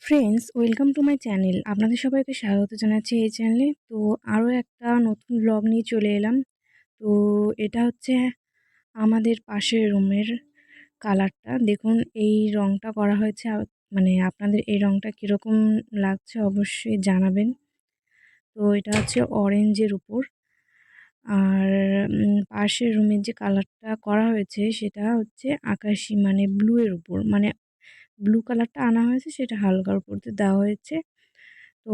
Friends, welcome to my channel. আপনাদের সবাইকে স্বাগত জানাচ্ছি এই চ্যানেলে। তো আরও একটা নতুন ব্লগ নিয়ে চলে এলাম। তো এটা হচ্ছে আমাদের পাশের রুমের কালারটা। দেখুন, এই রঙটা করা হয়েছে। মানে আপনাদের এই রঙটা কীরকম লাগছে অবশ্যই জানাবেন। তো এটা হচ্ছে অরেঞ্জের উপর। আর পাশের রুমের যে কালারটা করা হয়েছে সেটা হচ্ছে আকাশি, মানে ব্লু এর উপর, মানে ব্লু কালারটা আনা হয়েছে, সেটা হালকার উপর দিয়ে দেওয়া হয়েছে। তো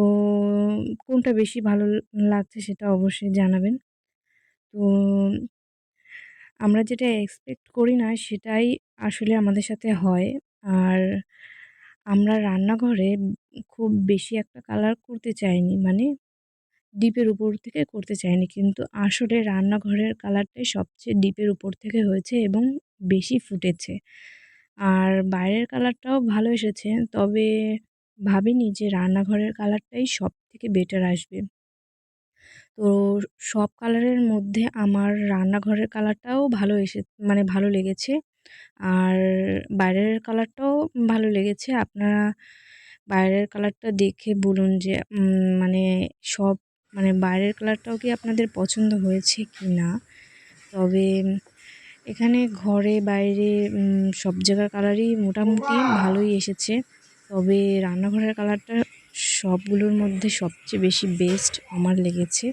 কোনটা বেশি ভালো লাগছে সেটা অবশ্যই জানাবেন। তো আমরা যেটা এক্সপেক্ট করি না সেটাই আসলে আমাদের সাথে হয়। আর আমরা রান্নাঘরে খুব বেশি একটা কালার করতে চাইনি, মানে ডিপের উপর থেকে করতে চাইনি, কিন্তু আসলে রান্নাঘরের কালারটাই সবচেয়ে ডিপের উপর থেকে হয়েছে এবং বেশি ফুটেছে। আর বাইরের কালারটাও ভালো এসেছে, তবে ভাবিনি যে রান্নাঘরের কালারটাই সবথেকে বেটার আসবে। তো সব কালারের মধ্যে আমার রান্নাঘরের কালারটাও মানে ভালো লেগেছে। আর বাইরের কালারটাও ভালো লেগেছে। আপনারা বাইরের কালারটা দেখে বলুন যে মানে সব মানে বাইরের কালারটাও কি আপনাদের পছন্দ হয়েছে কি না। তবে এখানে ঘরে বাইরে সব জায়গার কালারই মোটামুটি ভালোই এসেছে। তবে রান্নাঘরের কালারটা সবগুলোর মধ্যে সবচেয়ে বেশি বেস্ট আমার লেগেছে।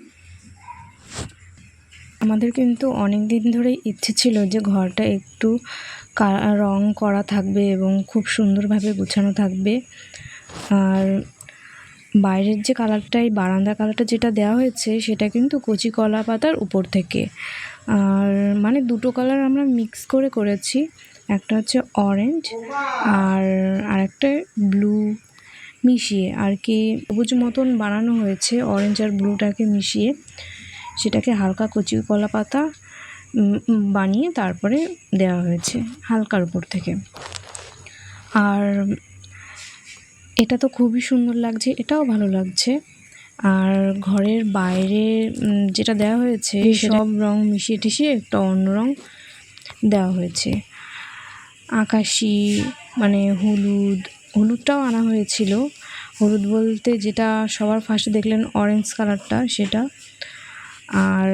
আমাদের কিন্তু অনেক দিন ধরেই ইচ্ছে ছিল যে ঘরটা একটু রং করা থাকবে এবং খুব সুন্দরভাবে গুছানো থাকবে। আর বাইরের যে কালারটাই, বারান্দা কালারটা যেটা দেওয়া হয়েছে সেটা কিন্তু কচি কলা পাতার উপর থেকে। আর মানে দুটো কালার আমরা মিক্স করে করেছি, একটা হচ্ছে অরেঞ্জ আর আরেকটা ব্লু মিশিয়ে আর কি সবুজ মতন বানানো হয়েছে। অরেঞ্জ আর ব্লুটাকে মিশিয়ে সেটাকে হালকা কচি কলা পাতা বানিয়ে তারপরে দেওয়া হয়েছে হালকার উপর থেকে। আর এটা তো খুবই সুন্দর লাগছে, এটাও ভালো লাগছে। আর ঘরের বাইরে যেটা দেওয়া হয়েছে সব রং মিশিয়ে টিশিয়ে একটা অন্য রং দেওয়া হয়েছে। আকাশি, মানে হলুদটাও আনা হয়েছিল। হলুদ বলতে যেটা সবার ফার্স্টে দেখলেন অরেঞ্জ কালারটা, সেটা। আর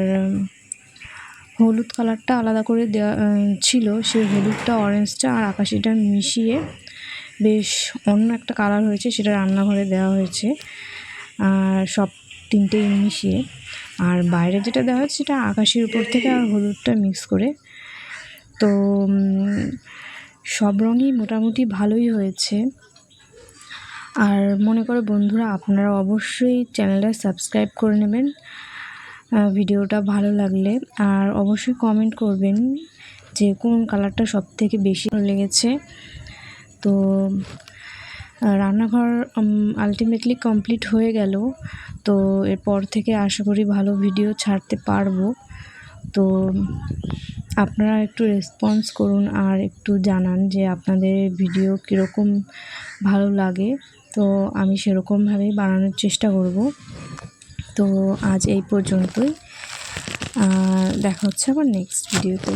হলুদ কালারটা আলাদা করে দেওয়া ছিল, সেই হলুদটা, অরেঞ্জটা আর আকাশিটা মিশিয়ে বেশ অন্য একটা কালার হয়েছে, সেটা রান্নাঘরে দেওয়া হয়েছে। আর সব তিনটেই মিশিয়ে। আর বাইরে যেটা দেওয়া হয়েছে সেটা আকাশির উপর থেকে আর হলুদটা মিক্স করে। তো সব রঙই মোটামুটি ভালোই হয়েছে। আর মনে করে বন্ধুরা, আপনারা অবশ্যই চ্যানেলটা সাবস্ক্রাইব করে নেবেন ভিডিওটা ভালো লাগলে। আর অবশ্যই কমেন্ট করবেন যে কোন কালারটা সবথেকে বেশি ভালো লেগেছে। তো রান্নাঘর আলটিমেটলি কমপ্লিট হয়ে গেল। তো এরপর থেকে আশা করি ভালো ভিডিও ছাড়তে পারবো। তো আপনারা একটু রেসপন্স করুন আর একটু জানান যে আপনাদের ভিডিও কীরকম ভালো লাগে। তো আমি সেরকমভাবেই বানানোর চেষ্টা করব। তো আজ এই পর্যন্তই। দেখা হচ্ছে আবার নেক্সট ভিডিওতে।